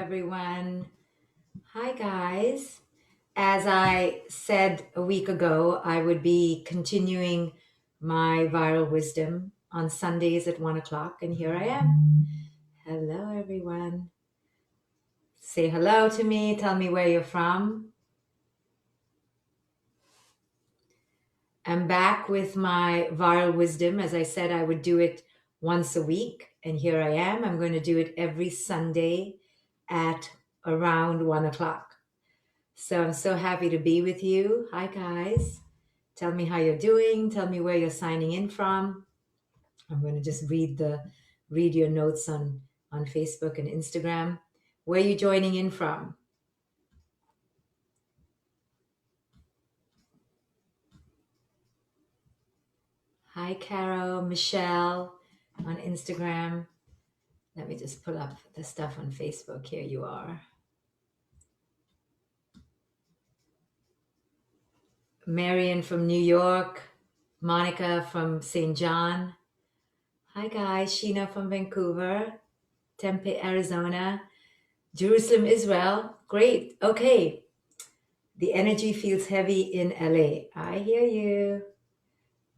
everyone. Hi, guys. As I said a week ago, I would be continuing my viral wisdom on Sundays at 1 o'clock, and here I am. Hello, everyone. Say hello to me. Tell me where you're from. I'm back with my viral wisdom. As I said, I would do it once a week, and here I am. I'm going to do it every Sunday at around 1 o'clock. So I'm so happy to be with you. Hi, guys. Tell me how you're doing. Tell me where you're signing in from. I'm going to just read your notes on Facebook and Instagram. Where are you joining in from? Hi, Caro, Michelle on Instagram. Let me just pull up the stuff on Facebook. Here you are. Marion from New York. Monica from St. John. Hi, guys. Sheena from Vancouver. Tempe, Arizona. Jerusalem, Israel. Great. Okay. The energy feels heavy in LA. I hear you.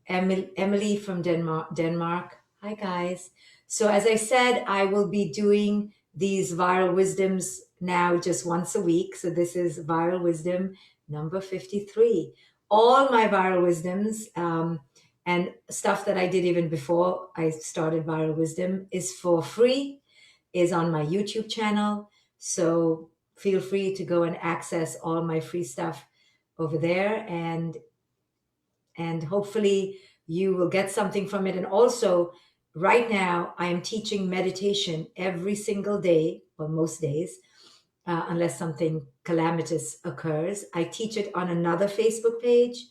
Emily from Denmark. Hi, guys. So, as I said, I will be doing these viral wisdoms now just once a week. So, this is viral wisdom number 53. All my viral wisdoms and stuff that I did even before I started viral wisdom is for free, is on my YouTube channel. So, feel free to go and access all my free stuff over there, and hopefully you will get something from it. And also, right now I am teaching meditation every single day, or most days, unless something calamitous occurs. I teach it on another Facebook page,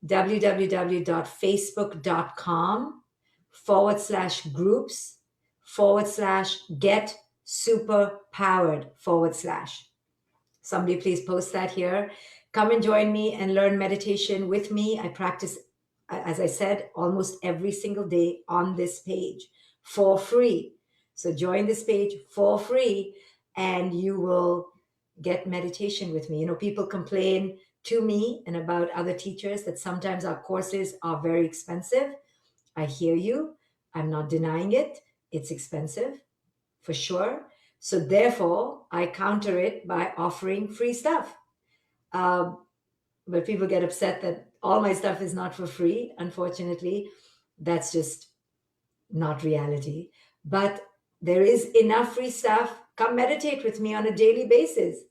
www.facebook.com/groups/get super powered / somebody please post that here. Come and join me and learn meditation with me. I practice, as I said, almost every single day on this page for free. So join this page for free and you will get meditation with me. You know, people complain to me and about other teachers that sometimes our courses are very expensive. I hear you. I'm not denying it. It's expensive for sure. So therefore, I counter it by offering free stuff. But people get upset that all my stuff is not for free. Unfortunately, that's just not reality. But there is enough free stuff. Come meditate with me on a daily basis.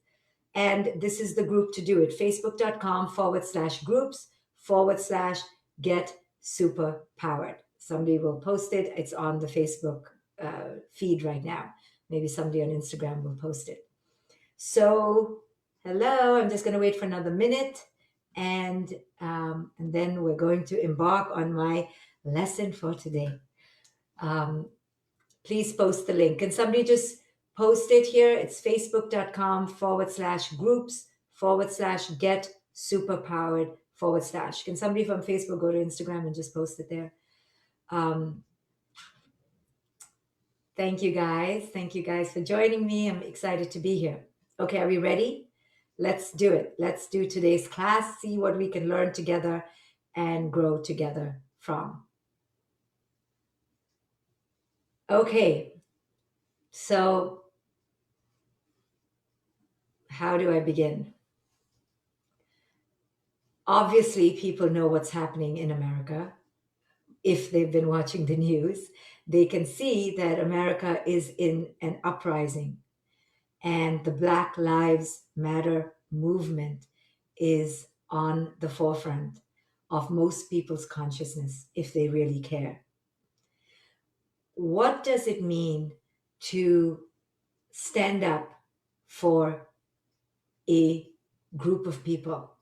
And this is the group to do it. Facebook.com/groups/get super powered. Somebody will post it. It's on the Facebook feed right now. Maybe somebody on Instagram will post it. So, hello. I'm just going to wait for another minute, and then we're going to embark on my lesson for today. Please post the link. Can somebody just post it here? It's facebook.com/groups/get superpowered / Can somebody from Facebook go to Instagram and just post it there? Thank you guys. Thank you guys for joining me. I'm excited to be here. Okay, are we ready? Let's do it. Let's do today's class, see what we can learn together and grow together from. Okay, so how do I begin? Obviously, people know what's happening in America. If they've been watching the news, they can see that America is in an uprising, and the Black Lives Matter movement is on the forefront of most people's consciousness if they really care. What does it mean to stand up for a group of people?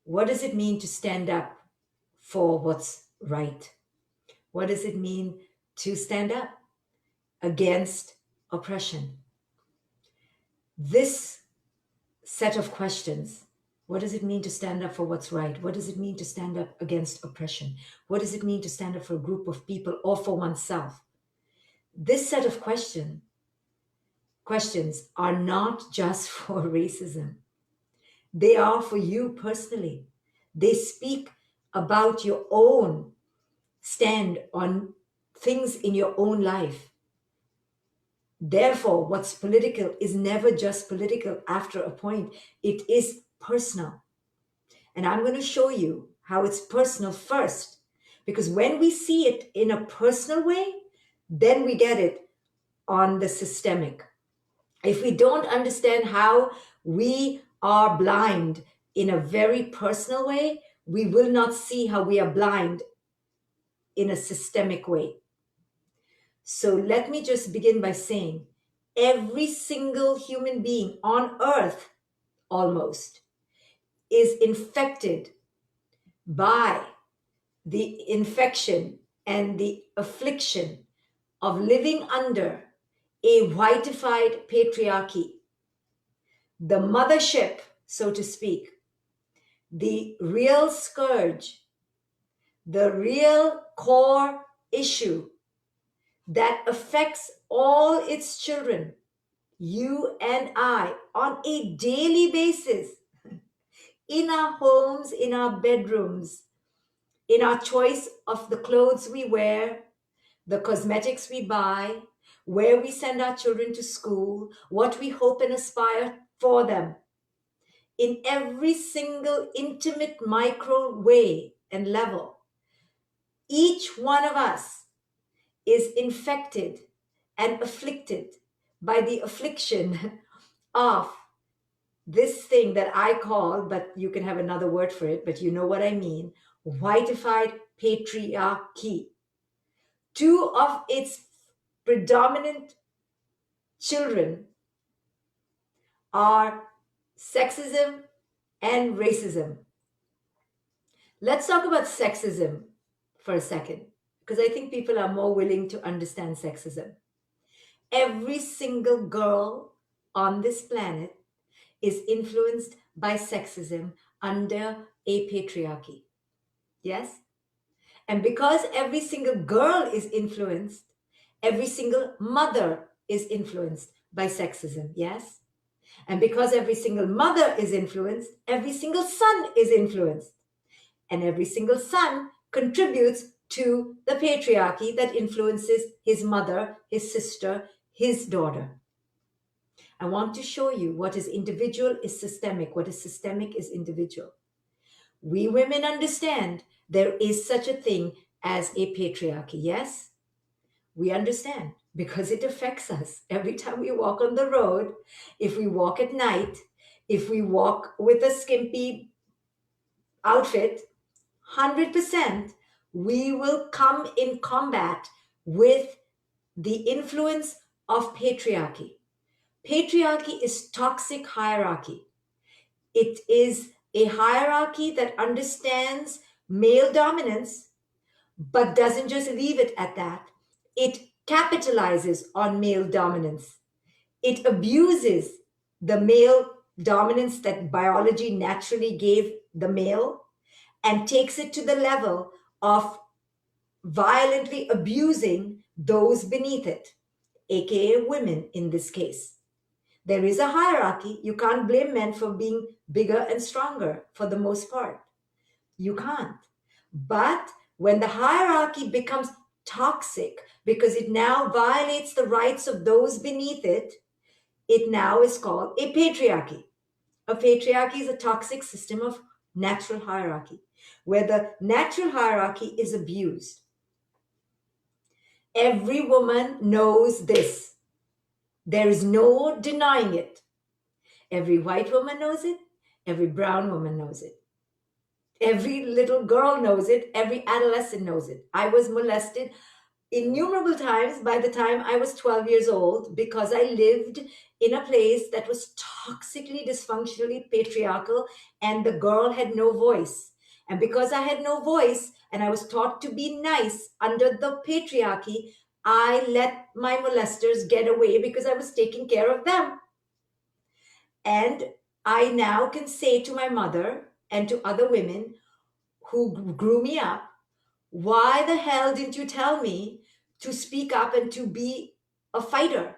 What does it mean to stand up for what's right? What does it mean to stand up against oppression? This set of questions, what does it mean to stand up for what's right? What does it mean to stand up against oppression? What does it mean to stand up for a group of people or for oneself? This set of questions questions are not just for racism. They are for you personally. They speak about your own stand on things in your own life. Therefore, what's political is never just political after a point, it is personal. And I'm going to show you how it's personal first. Because when we see it in a personal way, then we get it on the systemic. If we don't understand how we are blind in a very personal way, we will not see how we are blind in a systemic way. So let me just begin by saying every single human being on earth almost is infected by the infection and the affliction of living under a whiteified patriarchy, the mothership, so to speak, the real scourge, the real core issue that affects all its children, you and I, on a daily basis, in our homes, in our bedrooms, in our choice of the clothes we wear, the cosmetics we buy, where we send our children to school, what we hope and aspire for them. In every single intimate micro way and level, each one of us is infected and afflicted by the affliction of this thing that I call, but you can have another word for it, but you know what I mean, whiteified patriarchy. Two of its predominant children are sexism and racism. Let's talk about sexism for a second, because I think people are more willing to understand sexism. Every single girl on this planet is influenced by sexism under a patriarchy. Yes? And because every single girl is influenced, every single mother is influenced by sexism. Yes? And because every single mother is influenced, every single son is influenced. And every single son contributes to the patriarchy that influences his mother, his sister, his daughter. I want to show you what is individual is systemic, what is systemic is individual. We women understand there is such a thing as a patriarchy. Yes, we understand because it affects us every time we walk on the road, if we walk at night, if we walk with a skimpy outfit, 100% we will come in combat with the influence of patriarchy. Patriarchy is toxic hierarchy. It is a hierarchy that understands male dominance, but doesn't just leave it at that. It capitalizes on male dominance. It abuses the male dominance that biology naturally gave the male and takes it to the level of violently abusing those beneath it, aka women in this case. There is a hierarchy. You can't blame men for being bigger and stronger for the most part. You can't. But when the hierarchy becomes toxic because it now violates the rights of those beneath it, it now is called a patriarchy. A patriarchy is a toxic system of natural hierarchy, where the natural hierarchy is abused. Every woman knows this. There is no denying it. Every white woman knows it. Every brown woman knows it. Every little girl knows it. Every adolescent knows it. I was molested innumerable times by the time I was 12 years old because I lived in a place that was toxically, dysfunctionally patriarchal, and the girl had no voice. And because I had no voice and I was taught to be nice under the patriarchy, I let my molesters get away because I was taking care of them. And I now can say to my mother and to other women who grew me up, why the hell didn't you tell me to speak up and to be a fighter?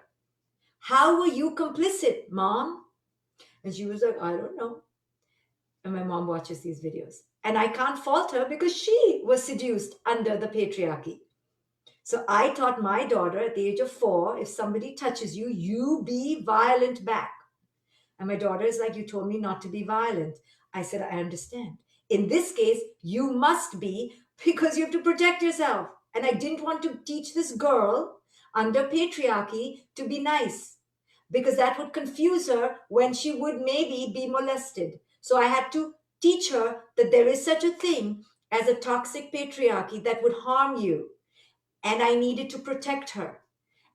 How were you complicit, Mom? And she was like, I don't know. And my mom watches these videos. And I can't fault her because she was seduced under the patriarchy. So I taught my daughter at the age of 4, if somebody touches you, you be violent back. And my daughter is like, you told me not to be violent. I said, I understand. In this case, you must be, because you have to protect yourself. And I didn't want to teach this girl under patriarchy to be nice, because that would confuse her when she would maybe be molested. So I had to teach her that there is such a thing as a toxic patriarchy that would harm you. And I needed to protect her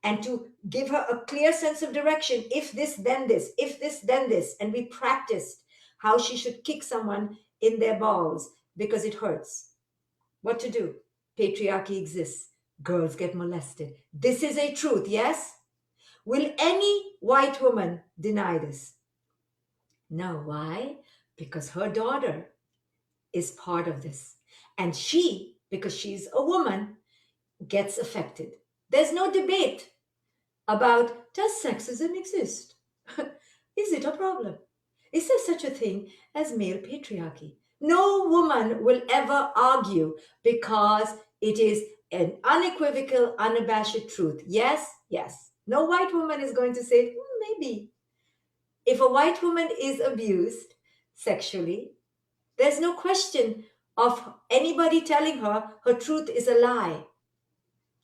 and to give her a clear sense of direction. If this, then this. If this, then this. And we practiced how she should kick someone in their balls because it hurts. What to do? Patriarchy exists. Girls get molested. This is a truth, yes? Will any white woman deny this? No. Why? Because her daughter is part of this. And she, because she's a woman, gets affected. There's no debate about, does sexism exist? Is it a problem? Is there such a thing as male patriarchy? No woman will ever argue because it is an unequivocal, unabashed truth. Yes, yes. No white woman is going to say, maybe. If a white woman is abused sexually, there's no question of anybody telling her her truth is a lie.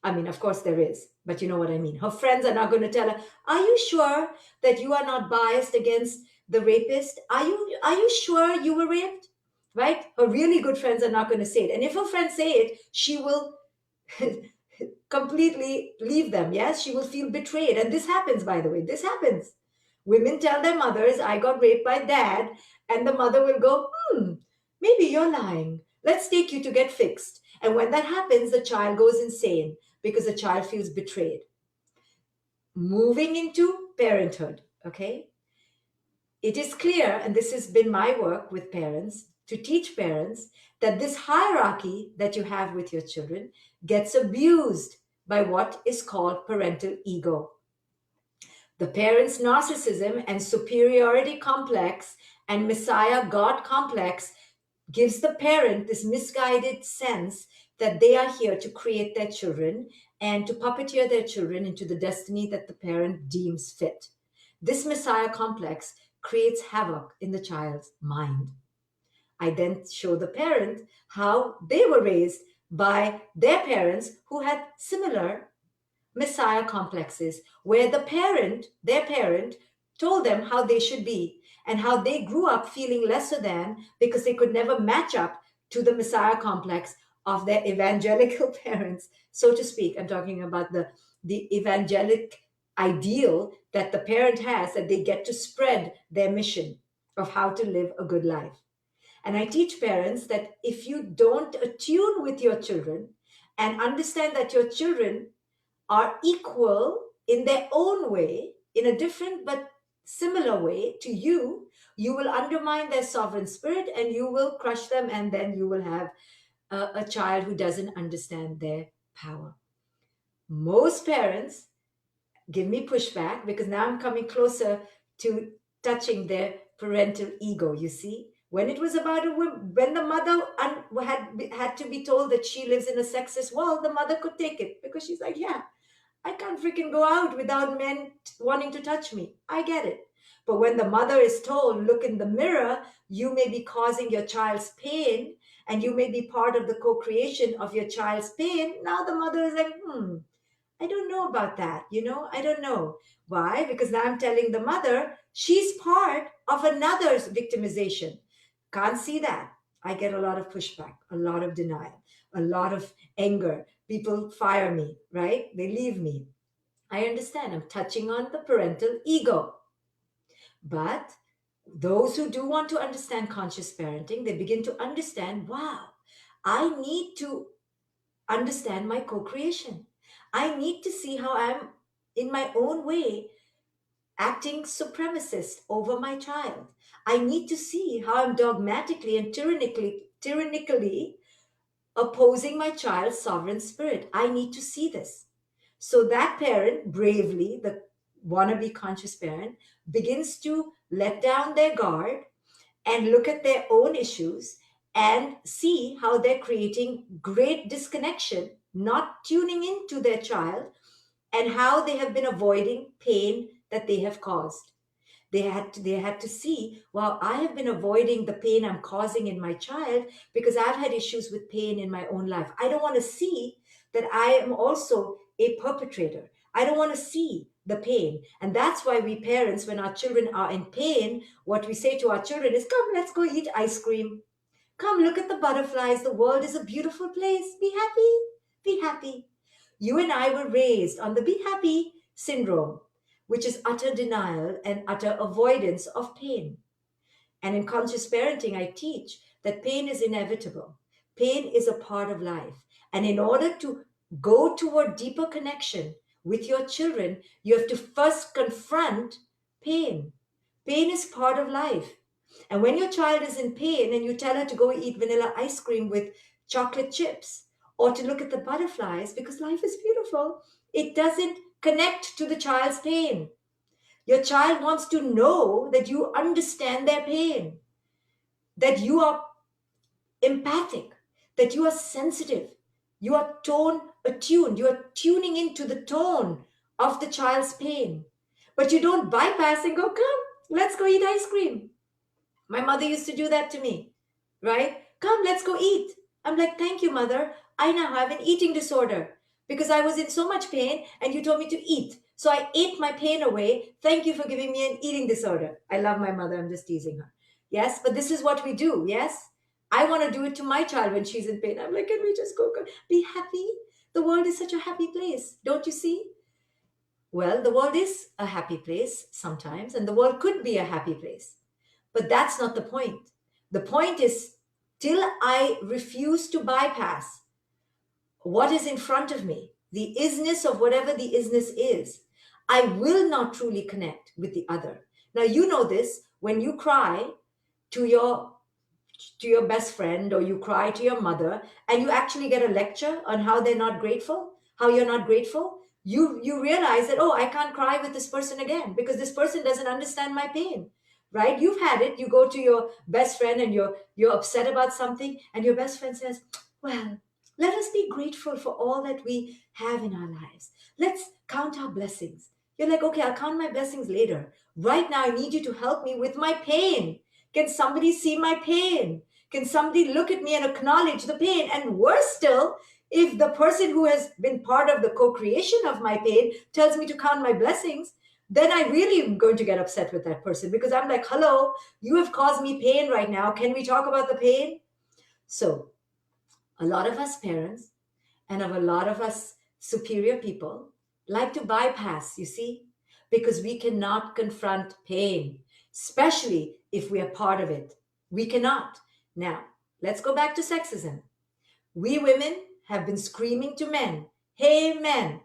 I mean, of course there is, but you know what I mean. Her friends are not going to tell her, are you sure that you are not biased against the rapist? Are you sure you were raped? Right? Her really good friends are not going to say it. And if her friends say it, she will completely leave them. Yes, she will feel betrayed. And this happens, by the way. This happens. Women tell their mothers, I got raped by dad. And the mother will go, maybe you're lying. Let's take you to get fixed. And when that happens, the child goes insane because the child feels betrayed. Moving into parenthood, okay? It is clear, and this has been my work with parents, to teach parents that this hierarchy that you have with your children gets abused by what is called parental ego. The parent's narcissism and superiority complex and Messiah God complex gives the parent this misguided sense that they are here to create their children and to puppeteer their children into the destiny that the parent deems fit. This Messiah complex creates havoc in the child's mind. I then show the parent how they were raised by their parents who had similar Messiah complexes, where their parent, told them how they should be and how they grew up feeling lesser than because they could never match up to the Messiah complex of their evangelical parents, so to speak. I'm talking about the evangelic ideal that the parent has, that they get to spread their mission of how to live a good life. And I teach parents that if you don't attune with your children and understand that your children are equal in their own way, in a different but similar way to you, you will undermine their sovereign spirit and you will crush them, and then you will have a child who doesn't understand their power. Most parents give me pushback because now I'm coming closer to touching their parental ego. You see, when it was about a woman, when the mother had to be told that she lives in a sexist world, the mother could take it because she's like, yeah, I can't freaking go out without men wanting to touch me. I get it. But when the mother is told, look in the mirror, you may be causing your child's pain and you may be part of the co-creation of your child's pain. Now the mother is like, I don't know about that. I don't know. Why? Because now I'm telling the mother she's part of another's victimization. Can't see that. I get a lot of pushback, a lot of denial, a lot of anger. People fire me, right? They leave me. I understand. I'm touching on the parental ego. But those who do want to understand conscious parenting, they begin to understand, wow, I need to understand my co-creation. I need to see how I'm in my own way acting supremacist over my child. I need to see how I'm dogmatically and tyrannically opposing my child's sovereign spirit. I need to see this. So that parent bravely, wannabe conscious parent begins to let down their guard and look at their own issues and see how they're creating great disconnection, not tuning into their child, and how they have been avoiding pain that they have caused. They had to see, wow, I have been avoiding the pain I'm causing in my child because I've had issues with pain in my own life. I don't want to see that I am also a perpetrator. I don't want to see the pain. And that's why we parents, when our children are in pain, what we say to our children is, come, let's go eat ice cream. Come, look at the butterflies. The world is a beautiful place. Be happy. Be happy. You and I were raised on the be happy syndrome, which is utter denial and utter avoidance of pain. And in conscious parenting, I teach that pain is inevitable. Pain is a part of life. And in order to go toward deeper connection with your children, you have to first confront pain. Pain is part of life. And when your child is in pain and you tell her to go eat vanilla ice cream with chocolate chips or to look at the butterflies because life is beautiful, it doesn't connect to the child's pain. Your child wants to know that you understand their pain, that you are empathic, that you are sensitive, you are tone attuned, you are tuning into the tone of the child's pain. But you don't bypass and go, come, let's go eat ice cream. My mother used to do that to me, right? Come, let's go eat. I'm like, thank you, mother. I now have an eating disorder because I was in so much pain and you told me to eat. So I ate my pain away. Thank you for giving me an eating disorder. I love my mother. I'm just teasing her. Yes, but this is what we do. Yes. I want to do it to my child when she's in pain. I'm like, can we just go be happy? The world is such a happy place. Don't you see? Well, the world is a happy place sometimes, and the world could be a happy place. But that's not the point. The point is, till I refuse to bypass what is in front of me, the isness of whatever the isness is, I will not truly connect with the other. Now, you know this, when you cry to your best friend or you cry to your mother and you actually get a lecture on how they're not grateful, how you're not grateful, you realize that, oh, I can't cry with this person again because this person doesn't understand my pain. Right? You've had it. You go to your best friend and you're upset about something and your best friend says, well, let us be grateful for all that we have in our lives. Let's count our blessings. You're like, okay, I'll count my blessings later. Right now I need you to help me with my pain. Can somebody see my pain? Can somebody look at me and acknowledge the pain? And worse still, if the person who has been part of the co-creation of my pain tells me to count my blessings, then I really am going to get upset with that person because I'm like, hello, you have caused me pain right now. Can we talk about the pain? So a lot of us parents and of a lot of us superior people like to bypass, you see, because we cannot confront pain, especially if we are part of it. We cannot. Now, let's go back to sexism. We women have been screaming to men, hey, men,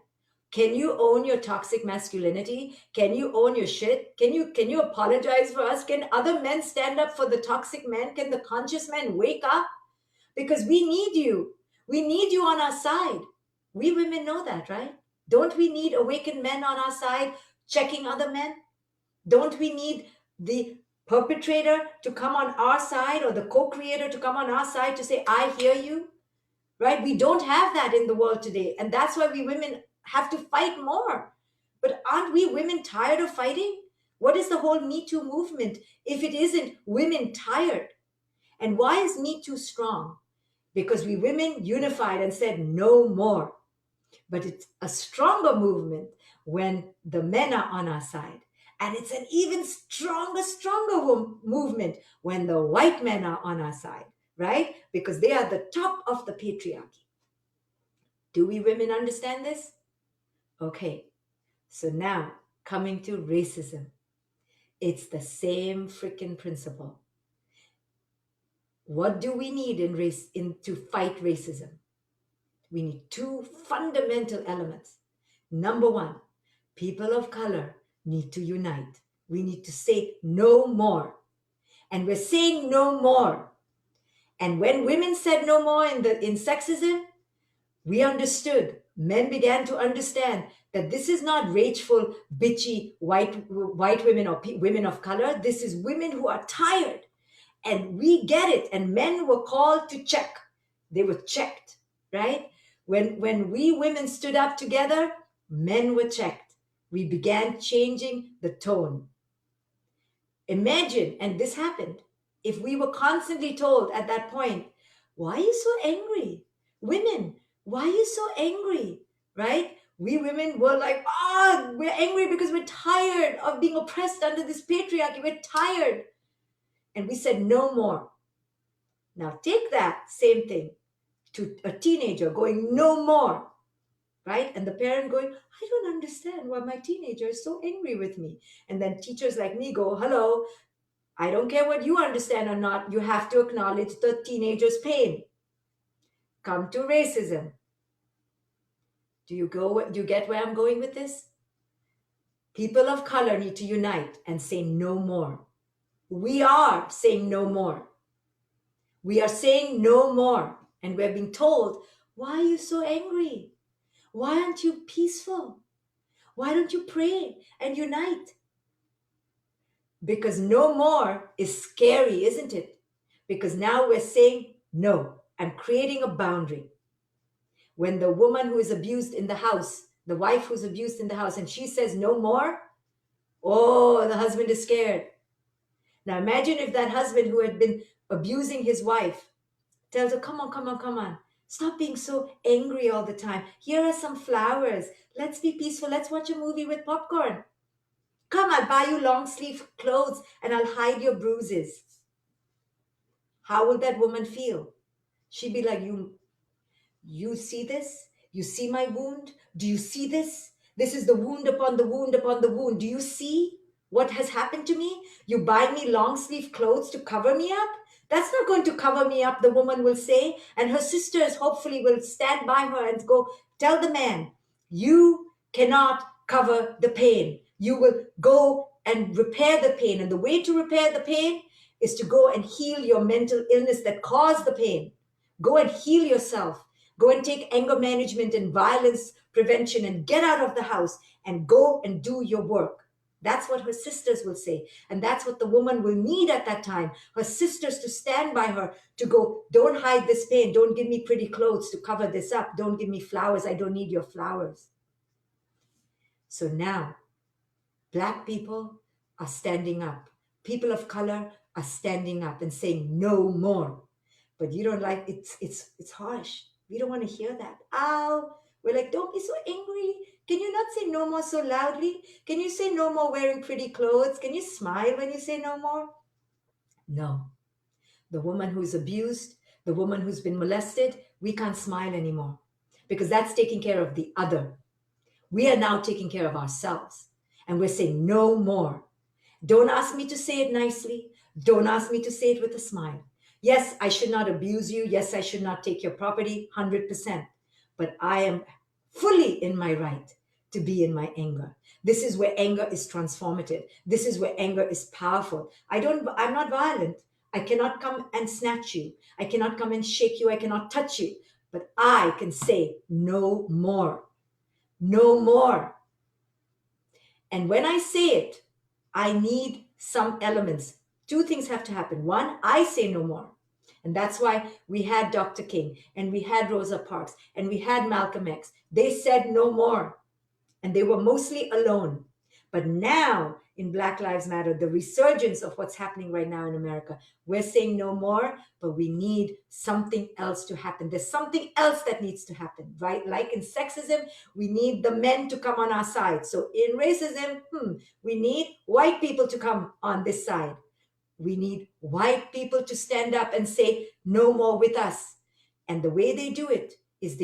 can you own your toxic masculinity? Can you own your shit? Can you apologize for us? Can other men stand up for the toxic men? Can the conscious men wake up? Because we need you. We need you on our side. We women know that, right? Don't we need awakened men on our side checking other men? Don't we need the perpetrator to come on our side or the co-creator to come on our side to say, I hear you? Right? We don't have that in the world today. And that's why we women have to fight more. But aren't we women tired of fighting? What is the whole Me Too movement if it isn't women tired? And why is Me Too strong? Because we women unified and said no more. But it's a stronger movement when the men are on our side. And it's an even stronger movement when the white men are on our side, right? Because they are the top of the patriarchy. Do we women understand this? Okay, so now coming to racism. It's the same freaking principle. What do we need to fight racism? We need two fundamental elements. Number one, people of color need to unite. We need to say no more. And we're saying no more. And when women said no more in sexism, we understood Men began to understand that this is not rageful, bitchy white women or women of color. This is women who are tired, and we get it. And men were called to check. They were checked, right? When we women stood up together, men were checked. We began changing the tone. Imagine, and this happened, if we were constantly told at that point, why are you so angry? Women, why are you so angry? Right? We women were like, we're angry because we're tired of being oppressed under this patriarchy. We're tired. And we said, no more. Now take that same thing to a teenager going, no more. Right? And the parent going, I don't understand why my teenager is so angry with me. And then teachers like me go, hello, I don't care what you understand or not, you have to acknowledge the teenager's pain. Come to racism. Do you get where I'm going with this? People of color need to unite and say no more. We are saying no more. We are saying no more. And we're being told, why are you so angry? Why aren't you peaceful? Why don't you pray and unite? Because no more is scary, isn't it? Because now we're saying no. I'm creating a boundary. When the woman who is abused in the house, the wife who's abused in the house, and she says no more, oh, the husband is scared. Now imagine if that husband who had been abusing his wife tells her, come on, come on, come on. Stop being so angry all the time. Here are some flowers. Let's be peaceful. Let's watch a movie with popcorn. Come, I'll buy you long sleeve clothes and I'll hide your bruises. How will that woman feel? She'd be like, you see this? You see my wound? Do you see this? This is the wound upon the wound upon the wound. Do you see what has happened to me? You buy me long sleeve clothes to cover me up? That's not going to cover me up, the woman will say. And her sisters hopefully will stand by her and go, tell the man, you cannot cover the pain. You will go and repair the pain. And the way to repair the pain is to go and heal your mental illness that caused the pain. Go and heal yourself. Go and take anger management and violence prevention and get out of the house and go and do your work. That's what her sisters will say. And that's what the woman will need at that time. Her sisters to stand by her to go, don't hide this pain. Don't give me pretty clothes to cover this up. Don't give me flowers. I don't need your flowers. So now, Black people are standing up. People of color are standing up and saying no more. But you don't like it's harsh. We don't want to hear that. Ow. We're like, don't be so angry. Can you not say no more so loudly? Can you say no more wearing pretty clothes? Can you smile when you say no more? No. The woman who's abused, the woman who's been molested, we can't smile anymore because that's taking care of the other. We are now taking care of ourselves and we're saying no more. Don't ask me to say it nicely. Don't ask me to say it with a smile. Yes, I should not abuse you. Yes, I should not take your property, 100%. But I am fully in my right to be in my anger. This is where anger is transformative. This is where anger is powerful. I'm not violent. I cannot come and snatch you. I cannot come and shake you. I cannot touch you. But I can say no more. No more. And when I say it, I need some elements. Two things have to happen. One, I say no more. And that's why we had Dr. King and we had Rosa Parks and we had Malcolm X. They said no more. And they were mostly alone. But now in Black Lives Matter, the resurgence of what's happening right now in America, we're saying no more, but we need something else to happen. There's something else that needs to happen, right? Like in sexism, we need the men to come on our side. So in racism, we need white people to come on this side. We need white people to stand up and say no more with us. And the way they do it is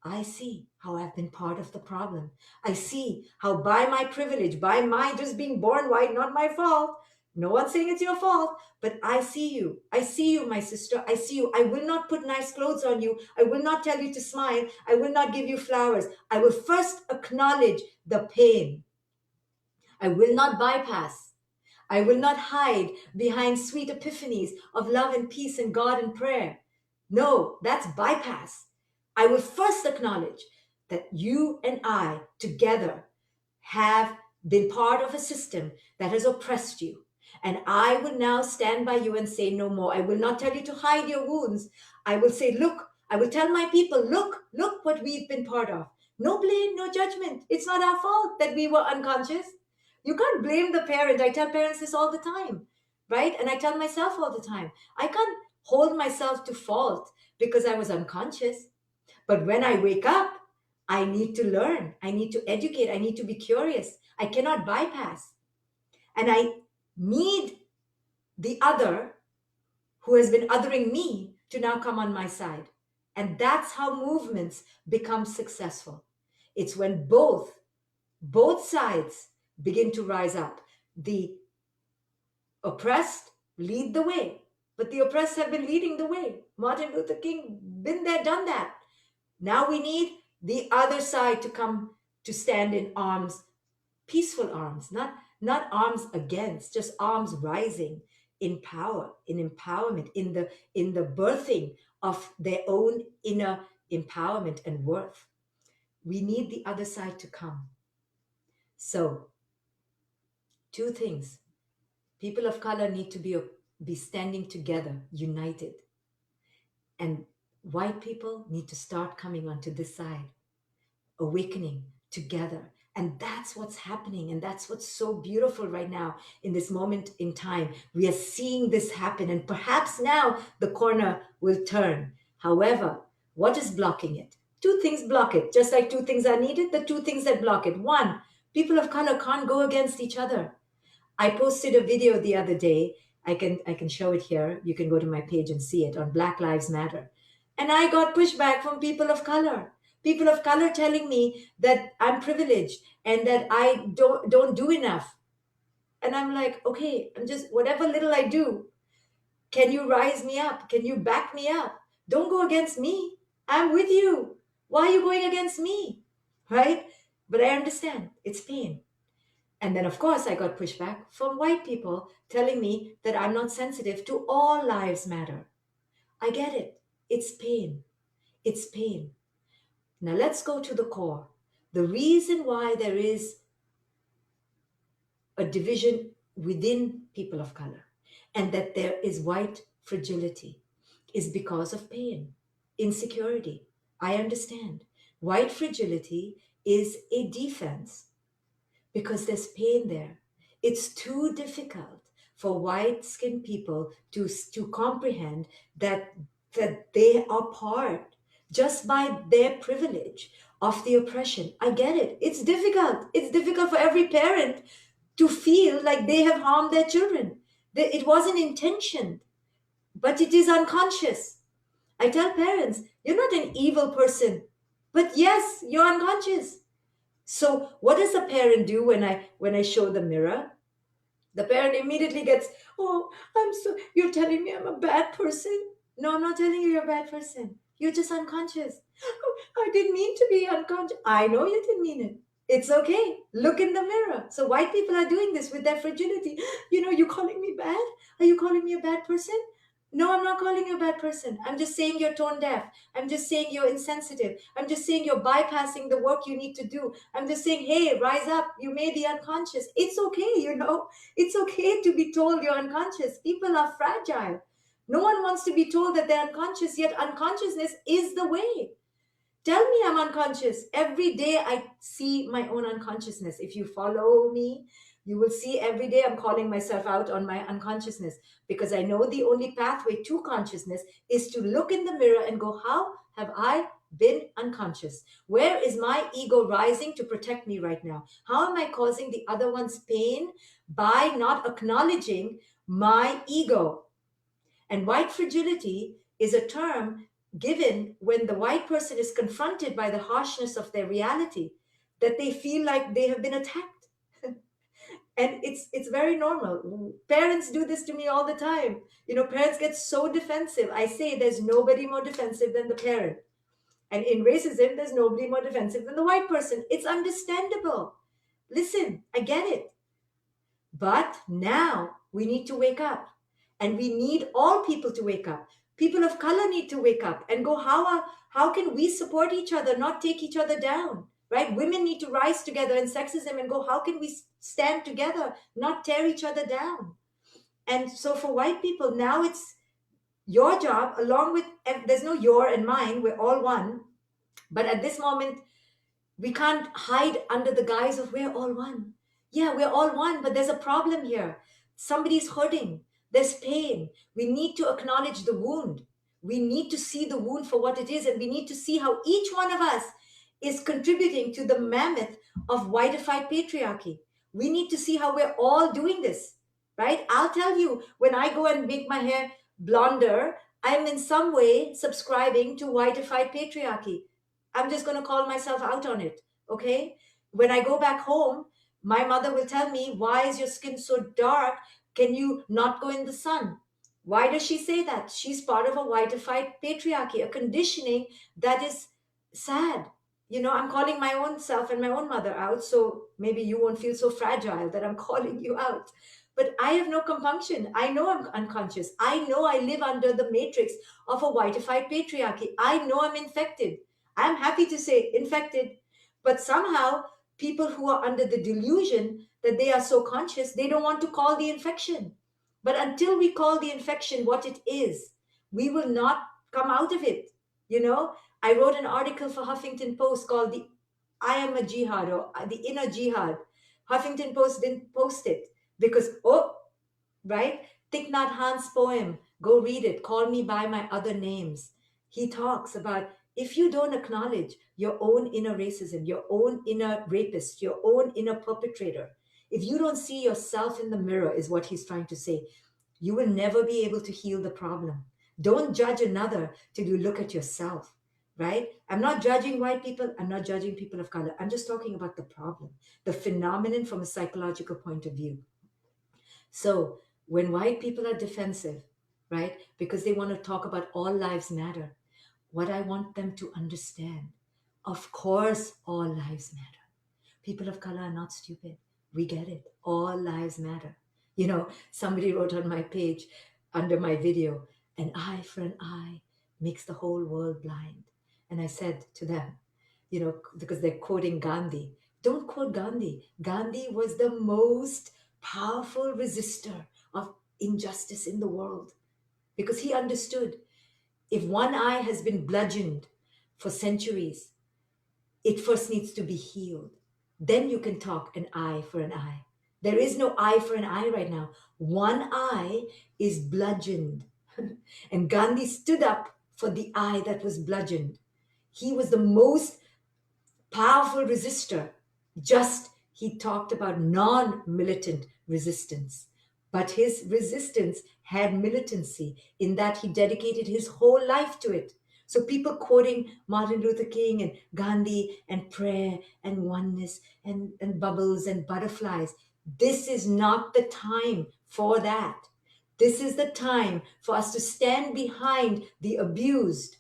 I see how I've been part of the problem. I see how by my privilege, by my just being born white, not my fault. No one's saying it's your fault, but I see you. I see you, my sister. I see you. I will not put nice clothes on you. I will not tell you to smile. I will not give you flowers. I will first acknowledge the pain. I will not bypass. I will not hide behind sweet epiphanies of love and peace and God and prayer. No, that's bypass. I will first acknowledge that you and I together have been part of a system that has oppressed you. And I will now stand by you and say no more. I will not tell you to hide your wounds. I will say, look, I will tell my people, look what we've been part of. No blame, no judgment. It's not our fault that we were unconscious. You can't blame the parent. I tell parents this all the time, right? And I tell myself all the time. I can't hold myself to fault because I was unconscious. But when I wake up, I need to learn. I need to educate. I need to be curious. I cannot bypass. And I need the other who has been othering me to now come on my side. And that's how movements become successful. It's when both sides begin to rise up. The oppressed lead the way, but the oppressed have been leading the way. Martin Luther King, been there, done that. Now we need the other side to come to stand in arms, peaceful arms, not arms against, just arms rising in power, in empowerment, in the birthing of their own inner empowerment and worth. We need the other side to come. So, two things. People of color need to be standing together, united. And white people need to start coming onto this side, awakening together. And that's what's happening. And that's what's so beautiful right now in this moment in time. We are seeing this happen. And perhaps now the corner will turn. However, what is blocking it? Two things block it. Just like two things are needed, the two things that block it. One, people of color can't go against each other. I posted a video the other day. I can show it here. You can go to my page and see it on Black Lives Matter. And I got pushback from people of color. People of color telling me that I'm privileged and that I don't do enough. And I'm like, okay, I'm just whatever little I do. Can you rise me up? Can you back me up? Don't go against me. I'm with you. Why are you going against me? Right? But I understand it's pain. And then, of course, I got pushback from white people telling me that I'm not sensitive to all lives matter. I get it. It's pain. It's pain. Now, let's go to the core. The reason why there is a division within people of color and that there is white fragility is because of pain, insecurity. I understand. White fragility is a defense because there's pain there. It's too difficult for white skinned people to comprehend that they are part just by their privilege of the oppression. I get it. It's difficult. It's difficult for every parent to feel like they have harmed their children. It wasn't intentioned, but it is unconscious. I tell parents, you're not an evil person, but yes, you're unconscious. So what does the parent do when I show the mirror? The parent immediately gets, oh, you're telling me I'm a bad person? No, I'm not telling you you're a bad person. You're just unconscious. "Oh, I didn't mean to be unconscious." I know you didn't mean it. It's okay. Look in the mirror. So white people are doing this with their fragility. You calling me bad? Are you calling me a bad person? No, I'm not calling you a bad person. I'm just saying you're tone deaf. I'm just saying you're insensitive. I'm just saying you're bypassing the work you need to do. I'm just saying, hey, rise up. You may be unconscious. It's okay. It's okay to be told you're unconscious. People are fragile. No one wants to be told that they're unconscious, yet unconsciousness is the way. Tell me I'm unconscious. Every day I see my own unconsciousness. If you follow me, you will see every day I'm calling myself out on my unconsciousness because I know the only pathway to consciousness is to look in the mirror and go, how have I been unconscious? Where is my ego rising to protect me right now? How am I causing the other one's pain by not acknowledging my ego? And white fragility is a term given when the white person is confronted by the harshness of their reality, that they feel like they have been attacked. And it's very normal. Parents do this to me all the time. Parents get so defensive. I say there's nobody more defensive than the parent. And in racism, there's nobody more defensive than the white person. It's understandable. Listen, I get it. But now we need to wake up. And we need all people to wake up People of color need to wake up and go, how can we support each other, not take each other down, right? Women need to rise together in sexism and go, how can we stand together, not tear each other down? And so for white people, now it's your job, along with, there's no your and mine, we're all one. But at this moment, we can't hide under the guise of we're all one. Yeah, we're all one, but there's a problem here. Somebody's hurting. There's pain. We need to acknowledge the wound. We need to see the wound for what it is, and we need to see how each one of us is contributing to the mammoth of whiteified patriarchy. We need to see how we're all doing this, right? I'll tell you, when I go and make my hair blonder, I'm in some way subscribing to whiteified patriarchy. I'm just going to call myself out on it. Okay. When I go back home, my mother will tell me, why is your skin so dark? Can you not go in the sun? Why does she say that? She's part of a whiteified patriarchy, a conditioning that is sad. I'm calling my own self and my own mother out. So maybe you won't feel so fragile that I'm calling you out. But I have no compunction. I know I'm unconscious. I know I live under the matrix of a whiteified patriarchy. I know I'm infected. I'm happy to say infected, but somehow people who are under the delusion that they are so conscious, they don't want to call the infection. But until we call the infection what it is, we will not come out of it. I wrote an article for Huffington Post called the I Am a Jihad, or the Inner Jihad. Huffington Post didn't post it because, right? Thich Nhat Hanh's poem, go read it, Call Me By My Other Names. He talks about, if you don't acknowledge your own inner racism, your own inner rapist, your own inner perpetrator, if you don't see yourself in the mirror, is what he's trying to say, you will never be able to heal the problem. Don't judge another till you look at yourself, right? I'm not judging white people. I'm not judging people of color. I'm just talking about the problem, the phenomenon from a psychological point of view. So when white people are defensive, right, because they want to talk about all lives matter, what I want them to understand, of course, all lives matter. People of color are not stupid. We get it. All lives matter. Somebody wrote on my page under my video, an eye for an eye makes the whole world blind. And I said to them, because they're quoting Gandhi, don't quote Gandhi. Gandhi was the most powerful resistor of injustice in the world because he understood, if one eye has been bludgeoned for centuries, it first needs to be healed. Then you can talk an eye for an eye. There is no eye for an eye right now. One eye is bludgeoned. And Gandhi stood up for the eye that was bludgeoned. He was the most powerful resistor. Just he talked about non-militant resistance. But his resistance had militancy in that he dedicated his whole life to it. So people quoting Martin Luther King and Gandhi and prayer and oneness and bubbles and butterflies, this is not the time for that. This is the time for us to stand behind the abused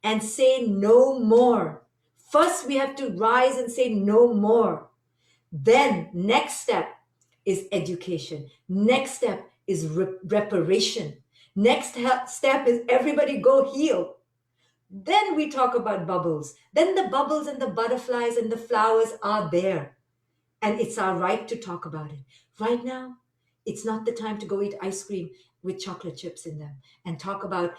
and say no more. First, we have to rise and say no more. Then, next step is education. Next step is reparation. Next step is everybody go heal. Then we talk about bubbles. Then the bubbles and the butterflies and the flowers are there. And it's our right to talk about it. Right now, it's not the time to go eat ice cream with chocolate chips in them and talk about,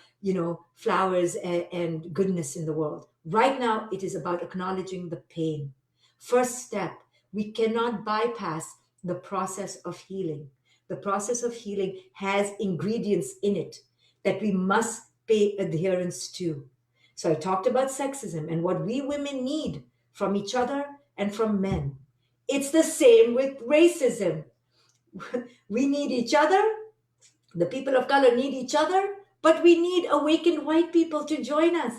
flowers and goodness in the world. Right now, it is about acknowledging the pain. First step, we cannot bypass the process of healing. The process of healing has ingredients in it that we must pay adherence to. So I talked about sexism and what we women need from each other and from men. It's the same with racism. We need each other. The people of color need each other, but we need awakened white people to join us.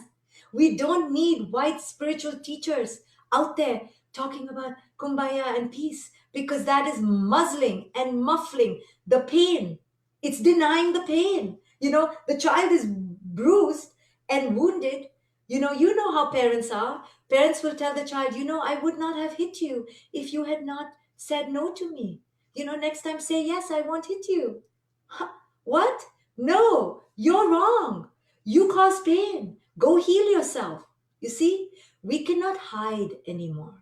We don't need white spiritual teachers out there talking about kumbaya and peace, because that is muzzling and muffling the pain. It's denying the pain. The child is bruised and wounded. You know how parents are. Parents will tell the child, I would not have hit you if you had not said no to me. Next time say, yes, I won't hit you. Huh? What? No, you're wrong. You cause pain. Go heal yourself. You see, we cannot hide anymore.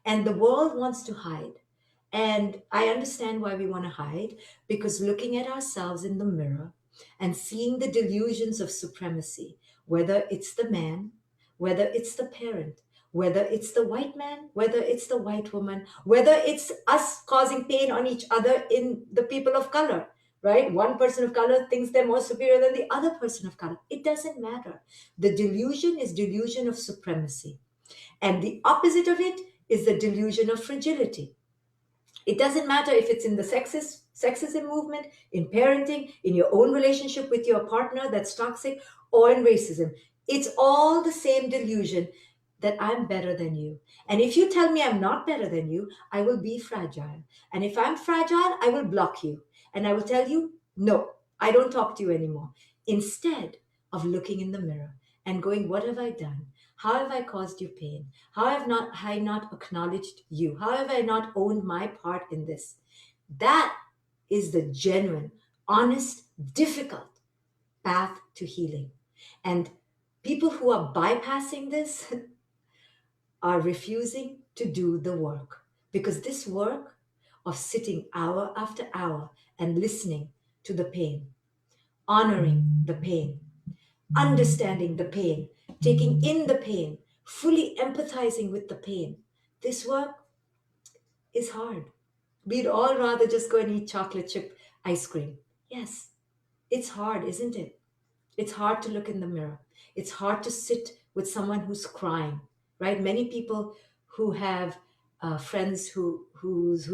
And the world wants to hide. And I understand why we want to hide, because looking at ourselves in the mirror and seeing the delusions of supremacy, whether it's the man, whether it's the parent, whether it's the white man, whether it's the white woman, whether it's us causing pain on each other in the people of color, right? One person of color thinks they're more superior than the other person of color. It doesn't matter. The delusion is delusion of supremacy. And the opposite of it is the delusion of fragility. It doesn't matter if it's in the sexism movement, in parenting, in your own relationship with your partner that's toxic, or in racism. It's all the same delusion that I'm better than you. And if you tell me I'm not better than you, I will be fragile. And if I'm fragile, I will block you. And I will tell you, no, I don't talk to you anymore. Instead of looking in the mirror and going, what have I done? How have I caused you pain? How have not I not acknowledged you? How have I not owned my part in this? That is the genuine, honest, difficult path to healing. And people who are bypassing this are refusing to do the work, because this work of sitting hour after hour and listening to the pain, honoring the pain, understanding the pain, taking in the pain, fully empathizing with the pain. This work is hard. We'd all rather just go and eat chocolate chip ice cream. Yes, it's hard, isn't it? It's hard to look in the mirror. It's hard to sit with someone who's crying, right? Many people who have friends who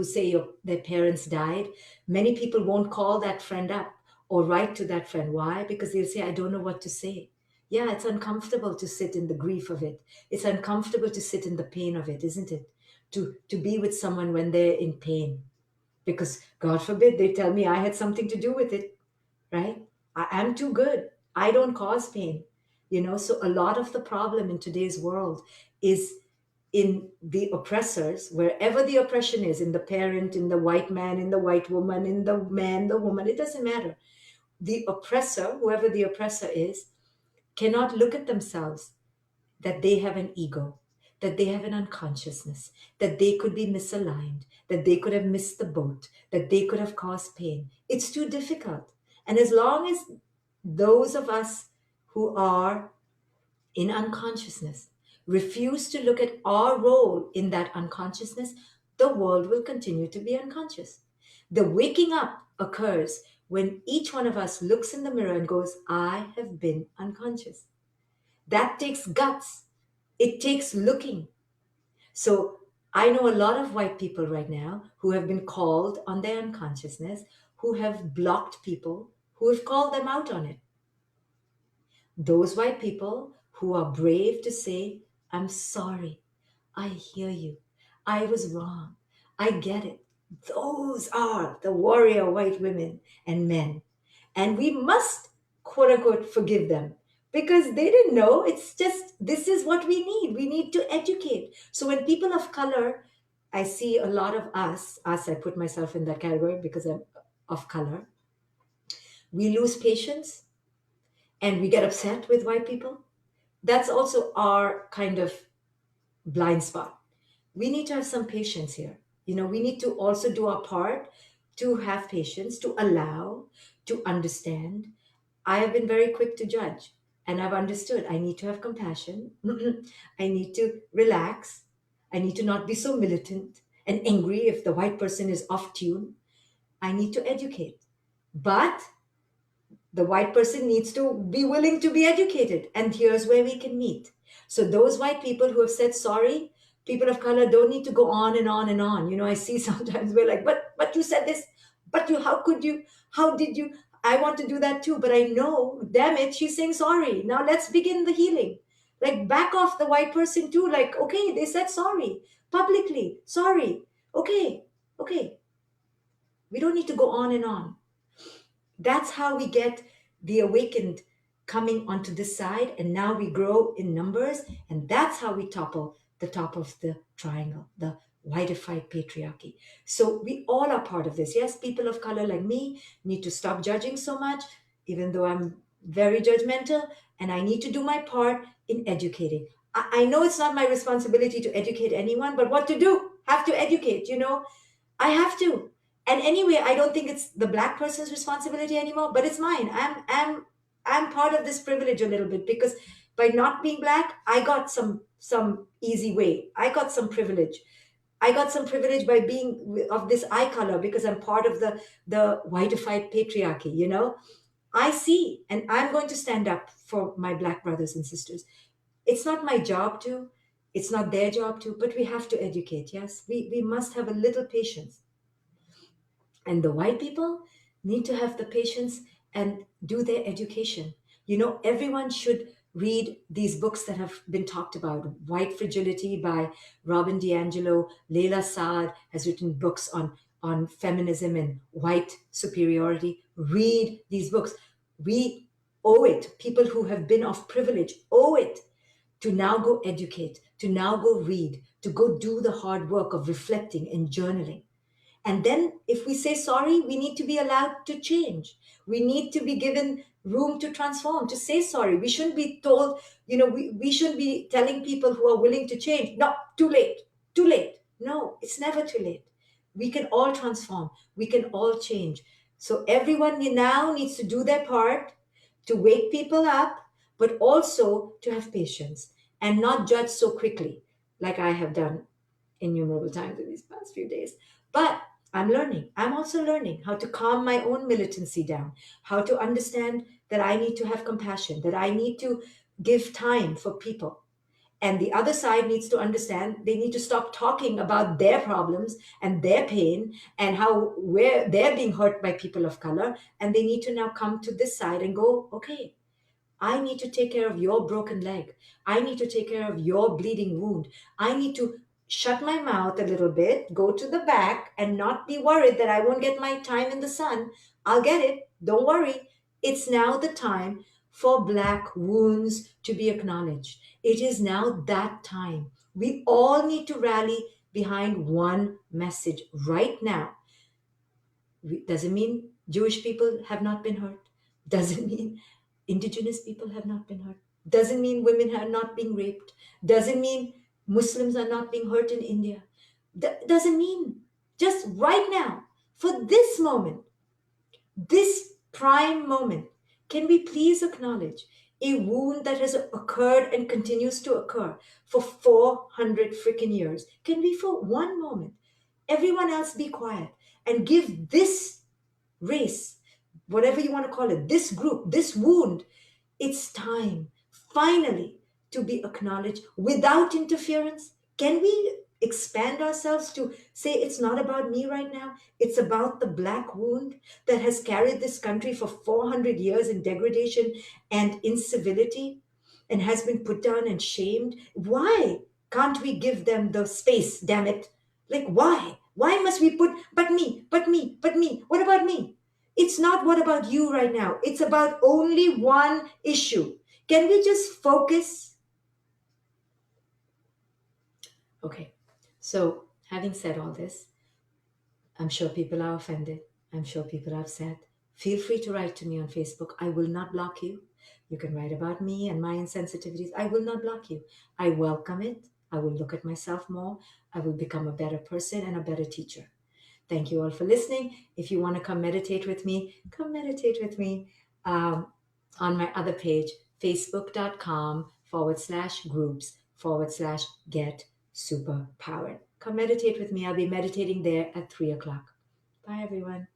say their parents died, many people won't call that friend up or write to that friend. Why? Because they'll say, I don't know what to say. Yeah, it's uncomfortable to sit in the grief of it. It's uncomfortable to sit in the pain of it, isn't it? To be with someone when they're in pain. Because God forbid they tell me I had something to do with it, right? I am too good. I don't cause pain. So a lot of the problem in today's world is in the oppressors, wherever the oppression is, in the parent, in the white man, in the white woman, in the man, the woman, it doesn't matter. The oppressor, whoever the oppressor is, cannot look at themselves that they have an ego, that they have an unconsciousness, that they could be misaligned, that they could have missed the boat, that they could have caused pain. It's too difficult. And as long as those of us who are in unconsciousness refuse to look at our role in that unconsciousness, the world will continue to be unconscious. The waking up occurs when each one of us looks in the mirror and goes, I have been unconscious. That takes guts. It takes looking. So I know a lot of white people right now who have been called on their unconsciousness, who have blocked people, who have called them out on it. Those white people who are brave to say, I'm sorry, I hear you, I was wrong, I get it. Those are the warrior white women and men. And we must, quote unquote, forgive them because they didn't know. It's just, this is what we need. We need to educate. So when people of color, I see a lot of I put myself in that category because I'm of color, we lose patience and we get upset with white people. That's also our kind of blind spot. We need to have some patience here. We need to also do our part to have patience, to allow, to understand. I have been very quick to judge and I've understood I need to have compassion. I need to relax. I need to not be so militant and angry if the white person is off tune. I need to educate. But the white person needs to be willing to be educated. And here's where we can meet. So those white people who have said sorry, people of color don't need to go on and on and on. I see sometimes we're like, but you said this, but you, how could you, how did you? I want to do that too, but I know, damn it, she's saying sorry. Now let's begin the healing. Like back off the white person too. Like, okay, they said sorry publicly. Sorry. Okay. Okay. We don't need to go on and on. That's how we get the awakened coming onto this side, and now we grow in numbers, and that's how we topple the top of the triangle, the whitified patriarchy. So we all are part of this. Yes, people of color like me need to stop judging so much, even though I'm very judgmental, and I need to do my part in educating. I know it's not my responsibility to educate anyone, but what to do? Have to educate, I have to. And anyway, I don't think it's the black person's responsibility anymore, but it's mine. I'm part of this privilege a little bit, because by not being black, I got some easy way. I got some privilege. I got some privilege by being of this eye color, because I'm part of the whiteified patriarchy, I see, and I'm going to stand up for my black brothers and sisters. It's not my job to, it's not their job to, but we have to educate. Yes, we must have a little patience. And the white people need to have the patience and do their education. Everyone should read these books that have been talked about. White Fragility by Robin DiAngelo. Layla Saad has written books on feminism and white superiority. Read these books. We owe it. People who have been of privilege owe it to now go educate, to now go read, to go do the hard work of reflecting and journaling. And then, if we say sorry, we need to be allowed to change. We need to be given room to transform, to say sorry. We shouldn't be told, we shouldn't be telling people who are willing to change, no, too late, too late. No, it's never too late. We can all transform, we can all change. So, everyone now needs to do their part to wake people up, but also to have patience and not judge so quickly, like I have done innumerable times in these past few days. But I'm learning. I'm also learning how to calm my own militancy down, how to understand that I need to have compassion, that I need to give time for people. And the other side needs to understand they need to stop talking about their problems and their pain and how where they're being hurt by people of color. And they need to now come to this side and go, okay, I need to take care of your broken leg. I need to take care of your bleeding wound. I need to shut my mouth a little bit, go to the back, and not be worried that I won't get my time in the sun. I'll get it. Don't worry. It's now the time for Black wounds to be acknowledged. It is now that time. We all need to rally behind one message right now. Doesn't mean Jewish people have not been hurt. Doesn't mean indigenous people have not been hurt. Doesn't mean women are not being raped. Doesn't mean Muslims are not being hurt in India. Doesn't mean, just right now, for this moment, this prime moment, can we please acknowledge a wound that has occurred and continues to occur for 400 freaking years? Can we, for one moment, everyone else be quiet and give this race, whatever you want to call it, this group, this wound, it's time finally to be acknowledged without interference? Can we expand ourselves to say it's not about me right now? It's about the Black wound that has carried this country for 400 years in degradation and incivility and has been put down and shamed. Why can't we give them the space, damn it? Like, why? Why must we put, but me, but me, but me? What about me? It's not what about you right now. It's about only one issue. Can we just focus? Okay. So, having said all this, I'm sure people are offended. I'm sure people are upset. Feel free to write to me on Facebook. I will not block you. You can write about me and my insensitivities. I will not block you. I welcome it. I will look at myself more. I will become a better person and a better teacher. Thank you all for listening. If you want to come meditate with me, come meditate with me on my other page, facebook.com/groups/get superpowered. Come meditate with me. I'll be meditating there at 3 o'clock. Bye, everyone.